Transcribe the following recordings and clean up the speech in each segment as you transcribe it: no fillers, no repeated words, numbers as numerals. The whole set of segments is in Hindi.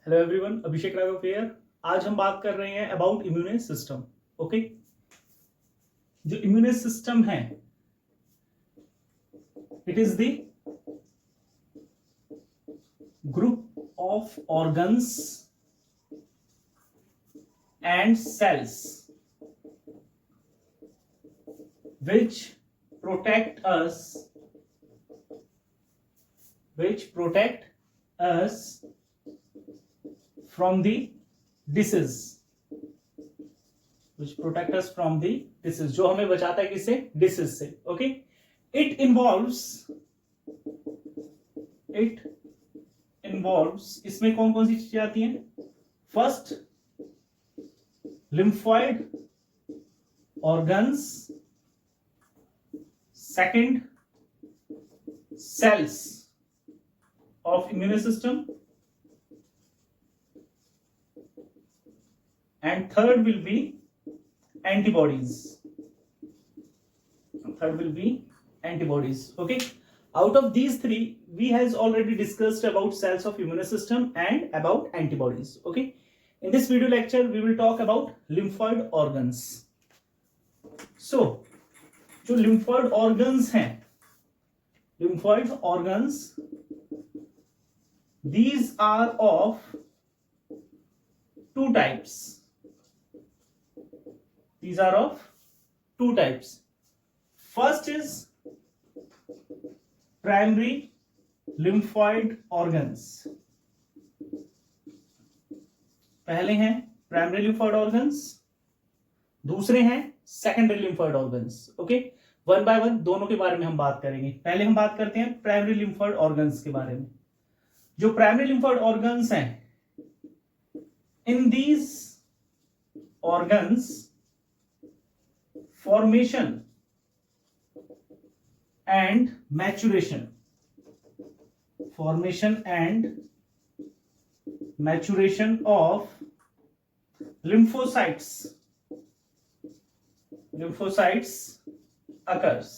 Hello everyone, Abhishek Raghav here. आज हम बात कर रहे हैं अबाउट इम्यून सिस्टम। ओके, जो इम्यून सिस्टम है it is the group of organs and cells which protect us from the disease, जो हमें बचाता है किससे? डिसीज से। ओके, इट इन्वॉल्व्स इसमें कौन कौन सी चीजें आती हैं? First, lymphoid organs, second, cells of immune system, and third will be antibodies. Okay, out of these three we has already discussed about cells of immune system and about antibodies. Okay, in this video lecture we will talk about lymphoid organs. So जो lymphoid organs हैं, lymphoid organs, these are of two types. First is primary lymphoid organs. पहले हैं primary lymphoid organs, दूसरे हैं secondary lymphoid organs. Okay, one by one दोनों के बारे में हम बात करेंगे। पहले हम बात करते हैं प्राइमरी लिम्फॉइड ऑर्गन्स के बारे में। जो प्राइमरी लिम्फॉइड ऑर्गन्स हैं, in these organs formation and maturation of lymphocytes occurs.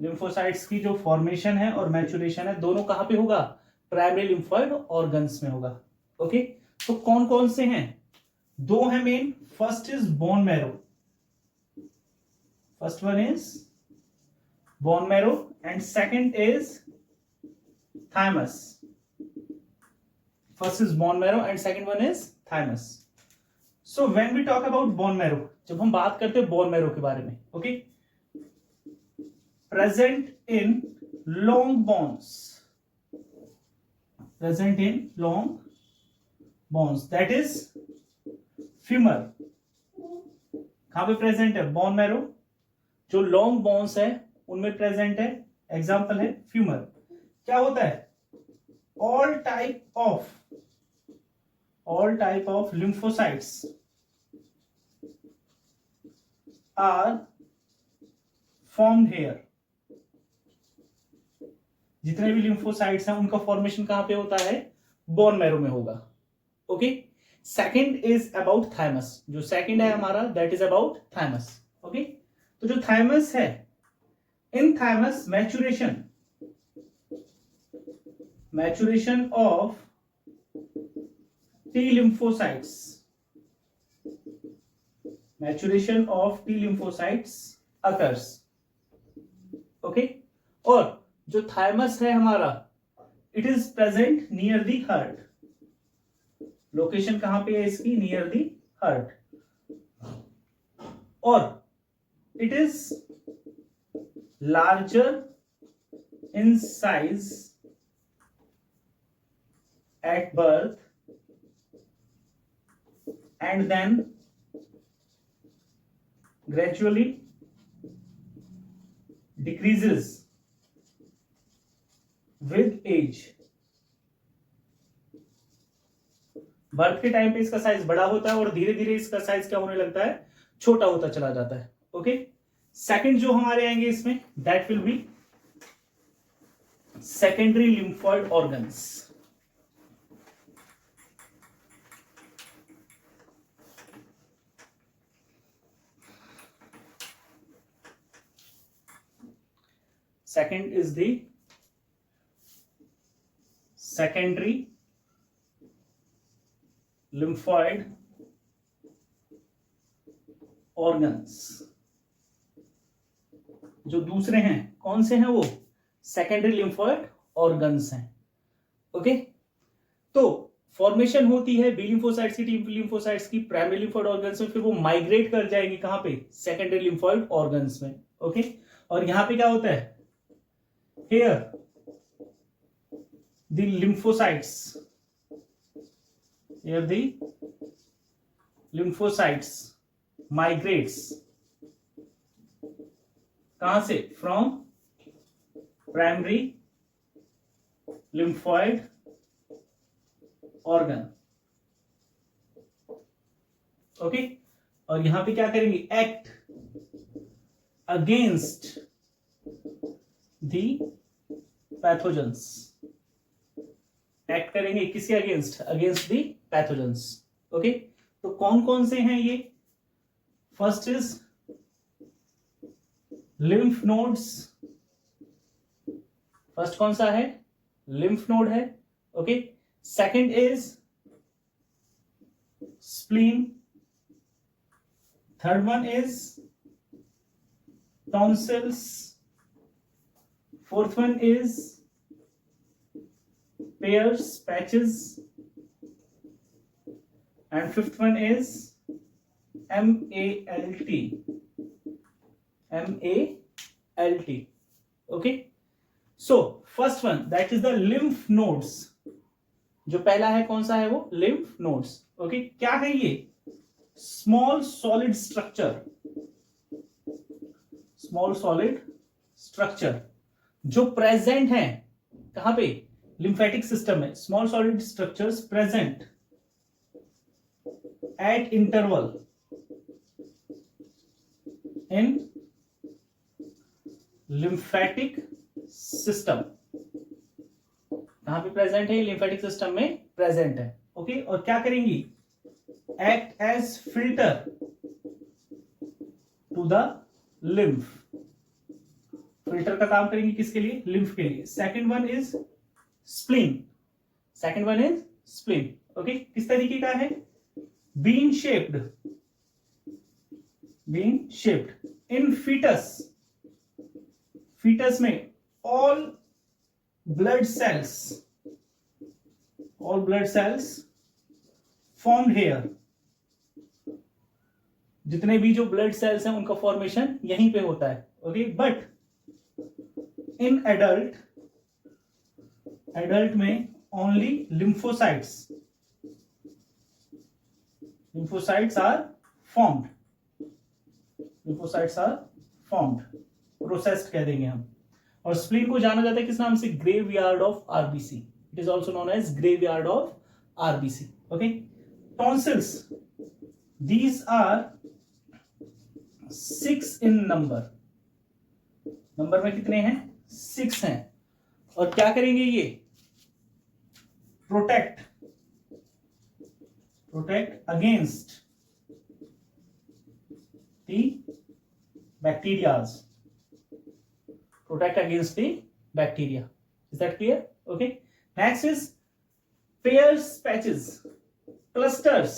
lymphocytes की जो फॉर्मेशन है और मैचुरेशन है दोनों कहां पे होगा? प्राइमरी लिम्फॉइड ऑर्गन्स में होगा। ओके, तो कौन कौन से हैं? दो हैं main. First is bone marrow and second is thymus. First is bone marrow and second one is thymus. So when we talk about bone marrow, जब हम बात करते हैं बोन मैरो के बारे में, okay, present in long bones, that is femur. कहां पे प्रेजेंट है? बोन मैरो जो लॉन्ग बोन्स है उनमें प्रेजेंट है। एग्जांपल है फ्यूमर। क्या होता है? All type of lymphocytes are formed here. जितने भी lymphocytes हैं उनका फॉर्मेशन कहां पे होता है? बोन मैरो में होगा। Okay, second is about thymus. जो सेकंड है हमारा that is about thymus. Okay, तो जो थाइमस है, in thymus maturation of T lymphocytes occurs. Okay, और जो थाइमस है हमारा, it is present near the heart. Location कहां पे है इसकी? Near the heart. और it is larger in size at birth and then gradually decreases with age. Birth के टाइम पे इसका साइज बड़ा होता है और धीरे धीरे इसका साइज क्या होने लगता है? छोटा होता चला जाता है। ओके, सेकंड जो हमारे आएंगे इसमें, that will B secondary lymphoid organs. Second is the secondary lymphoid organs। जो दूसरे हैं कौन से हैं वो सेकेंडरी लिम्फोइड ऑर्गन्स हैं। ओके, तो फॉर्मेशन होती है बी लिम्फोसाइट्स की, टी लिम्फोसाइट्स की प्राइमरी लिम्फोइड ऑर्गन्स में, फिर वो माइग्रेट कर जाएगी कहां पे, सेकेंडरी लिम्फोइड ऑर्गन्स में। ओके, और यहां पे क्या होता है, here the lymphocytes, here the lymphocytes migrates कहां से, from primary lymphoid organ. Okay, और यहां पे क्या करेंगे, act against the pathogens, act करेंगे किसके against, against the pathogens. Okay, तो कौन कौन से हैं ये, first is lymph nodes, first कौन सा है, लिम्फ नोड है। Okay, second is spleen, third one is tonsils, fourth one is pairs patches, and fifth one is MALT, MALT। Okay, so first one that is the lymph nodes, जो पहला है कौन सा है वो, लिम्फ नोड्स। ओके, क्या है ये, small solid structure, small solid structure जो प्रेजेंट है कहां पे, लिम्फेटिक सिस्टम में, small solid structures present at interval in lymphatic system, कहां पे प्रेजेंट है, लिम्फेटिक सिस्टम में प्रेजेंट है। ओके, और क्या करेंगी, act as filter to the lymph, filter का काम करेंगी किसके लिए, लिम्फ के लिए। Second one is spleen, second one is spleen. Okay, किस तरीके का है, bean shaped, been shaped in fetus, fetus में all blood cells, all blood cells formed here, जितने भी जो ब्लड सेल्स हैं उनका फॉर्मेशन यहीं पे होता है। Okay, but in adult, adult में only lymphocytes, lymphocytes are formed, lymphocytes are formed, processed कह देंगे हम। और स्प्लीन को जाना जाता है किस नाम से, graveyard of RBC, it is also known as graveyard of RBC. Okay, tonsils, these are 6 in number, number में कितने हैं, 6 हैं। और क्या करेंगे ये, protect, protect against the bacterias, protect against the bacteria, is that clear? Okay, next is pairs patches, clusters,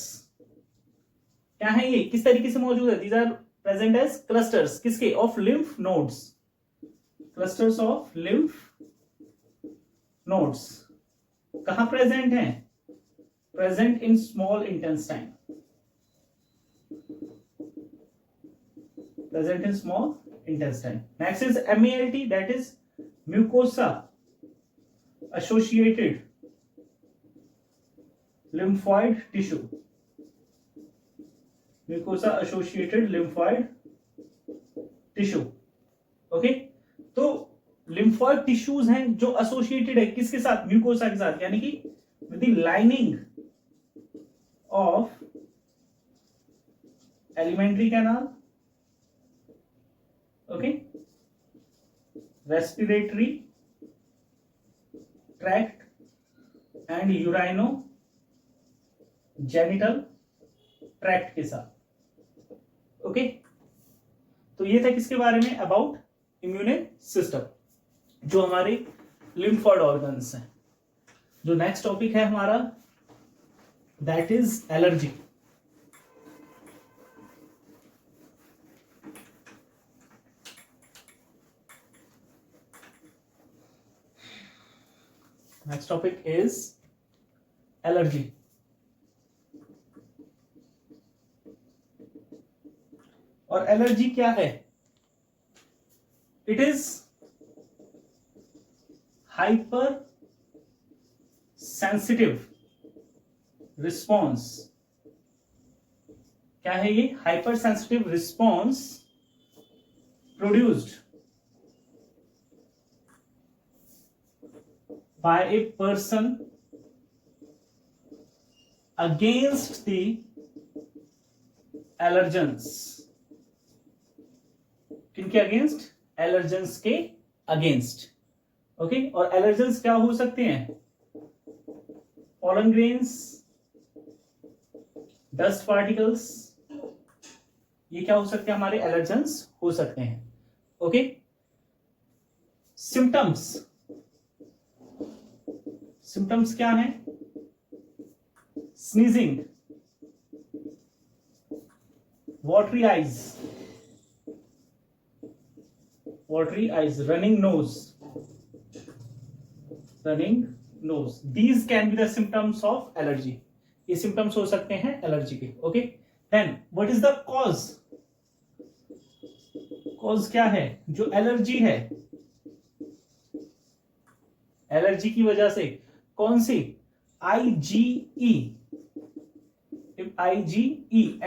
क्या है ये, किस तरीके से मौजूद है, these are present as clusters, किसके, of lymph nodes, clusters of lymph nodes कहां प्रेजेंट हैं, present in small intestine, present in small intestine. Next is MALT, that is mucosa associated lymphoid tissue, mucosa associated lymphoid tissue। Okay, तो lymphoid tissues हैं जो associated है किसके साथ, म्यूकोसा के साथ, यानी कि with the lining of alimentary canal, okay, respiratory tract and urinogenital tract के साथ। ओके, तो ये था किसके बारे में, अबाउट इम्यून सिस्टम, जो हमारे लिम्फोइड ऑर्गन्स हैं। जो नेक्स्ट टॉपिक है हमारा that is allergy. Next topic is allergy. और एलर्जी क्या है? It is hyper sensitive response. क्या है ये? Hyper sensitive response produced by a person against the allergens. किनके अगेंस्ट? एलर्जेंस के अगेंस्ट. ओके. और एलर्जेंस क्या हो सकते हैं? पॉलन ग्रेन्स, डस्ट पार्टिकल्स, ये क्या हो सकते हैं? हमारे एलर्जेंस हो सकते हैं. ओके. सिम्टम्स. सिम्टम्स क्या हैं? Sneezing, watery eyes, running nose. These can be the symptoms of allergy. ये symptoms हो सकते हैं एलर्जी के. Okay. Then what is the cause? Cause क्या है? जो एलर्जी है, एलर्जी की वजह से कौन सी? IgE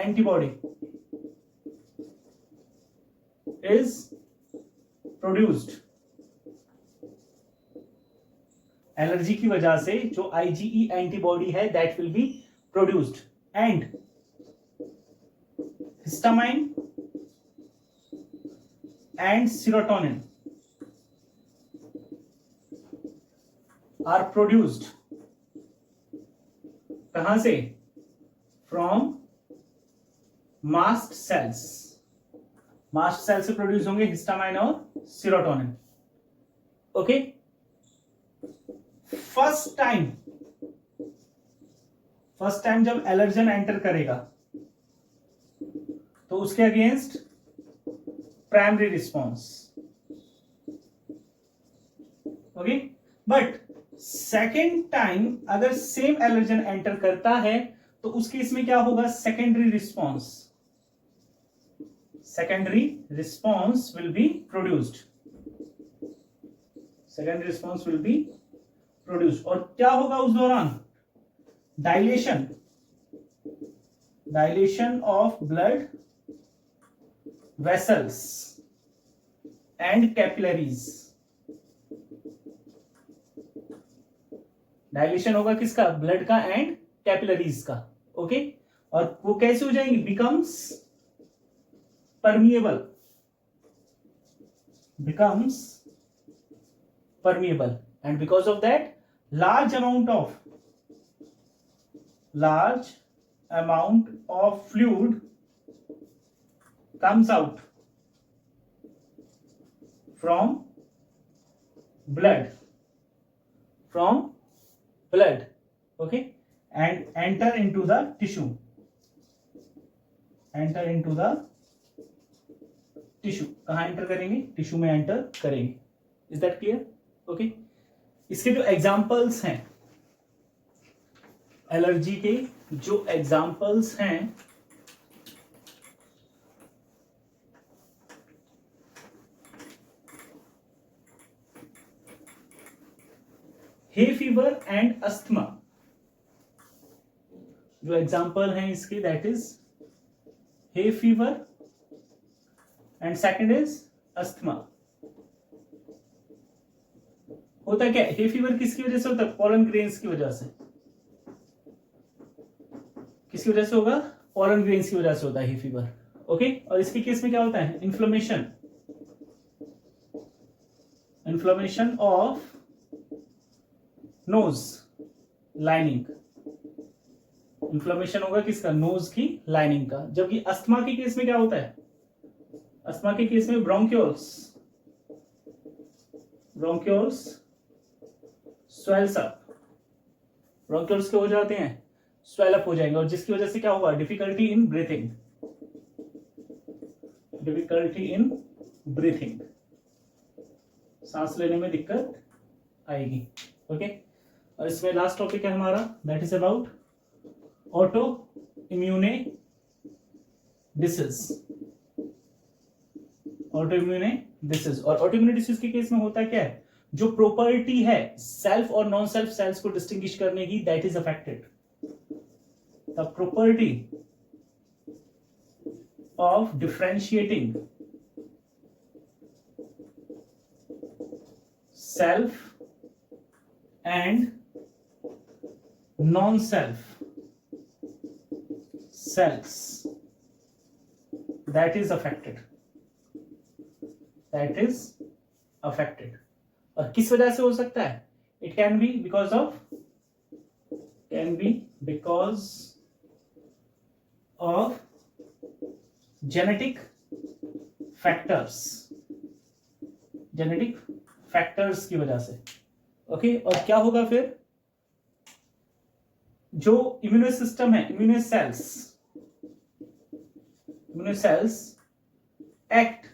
antibody is produced. Allergy की वजह से जो IgE एंटीबॉडी है that will be produced and histamine and serotonin are produced. कहां से? From mast cells. Mast cell से प्रोड्यूस होंगे हिस्टामाइन और सीरोटोनिन. ओके. फर्स्ट टाइम जब एलर्जन एंटर करेगा तो उसके against primary response. Okay. But second time अगर सेम एलर्जन एंटर करता है तो उस केस में क्या होगा? Secondary response will be produced. और क्या होगा उस दौरान? Dilation of blood vessels and capillaries. Dilation होगा किसका? ब्लड का एंड कैपिलरीज का. ओके. और वो कैसे हो जाएंगे? Becomes permeable and because of that large amount of fluid comes out from blood. Okay. And enter into the tissue. कहां एंटर करेंगे? टिश्यू में एंटर करेंगे. Is that clear? ओके. इसके जो एग्जाम्पल्स हैं एलर्जी के, जो एग्जाम्पल्स हैं हे फीवर एंड अस्थमा. जो एग्जाम्पल हैं इसके that is hay fever and second is asthma. होता क्या? हे फीवर किसकी वजह से होता है? पॉलन ग्रेन्स की वजह से. किसकी वजह से होगा? पॉलन ग्रेन्स की वजह से होता है हे फीवर. ओके. और इसके केस में क्या होता है? Inflammation of nose lining. Inflammation होगा किसका? नोज की लाइनिंग का. जबकि अस्थमा के केस में क्या होता है? अस्थमा के केस में ब्रोंक्यूल्स स्वेल्स अप. ब्रोंक्यूल्स क्या हो जाते हैं? स्वेल अप हो जाएंगे और जिसकी वजह से क्या होगा, difficulty in breathing, difficulty in breathing, सांस लेने में दिक्कत आएगी। ओके, और इसमें लास्ट टॉपिक है हमारा, that is about autoimmune disease. Autoimmune disease, और ऑटो इम्यूने डिसीज के केस में होता क्या है, जो प्रॉपर्टी है सेल्फ और नॉन सेल्फ सेल्स को डिस्टिंग्विश करने की, that is affected. The property of differentiating self and non-self cells, that is affected, that is affected। और किस वजह से हो सकता है, it can be because of genetic factors की वजह से। ओके, और क्या होगा फिर, जो इम्यूनो सिस्टम है, immuno cells act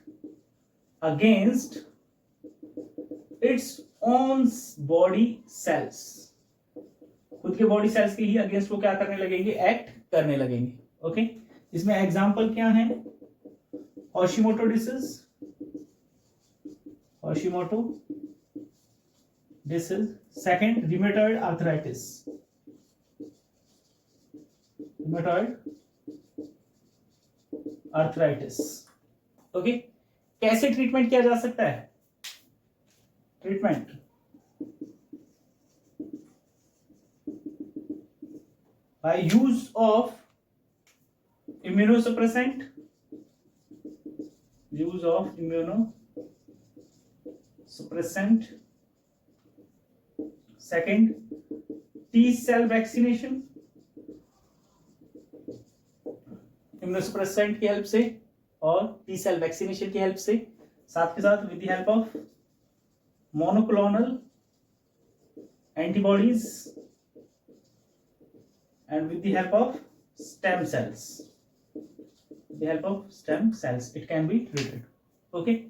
against its own body cells, खुद के बॉडी सेल्स के ही अगेंस्ट वो क्या करने लगेंगे, एक्ट करने लगेंगे। ओके, इसमें एग्जांपल क्या है, Hashimoto disease, Hashimoto disease, second rheumatoid arthritis, rheumatoid arthritis. Okay, कैसे ट्रीटमेंट किया जा सकता है, treatment by use of immunosuppressant, use of immunosuppressant, second T cell vaccination, immunosuppressant की हेल्प से और T cell vaccination की हेल्प से, साथ के साथ with the help of monoclonal antibodies and with the help of stem cells, with the help of stem cells it can be treated. Okay,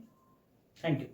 thank you.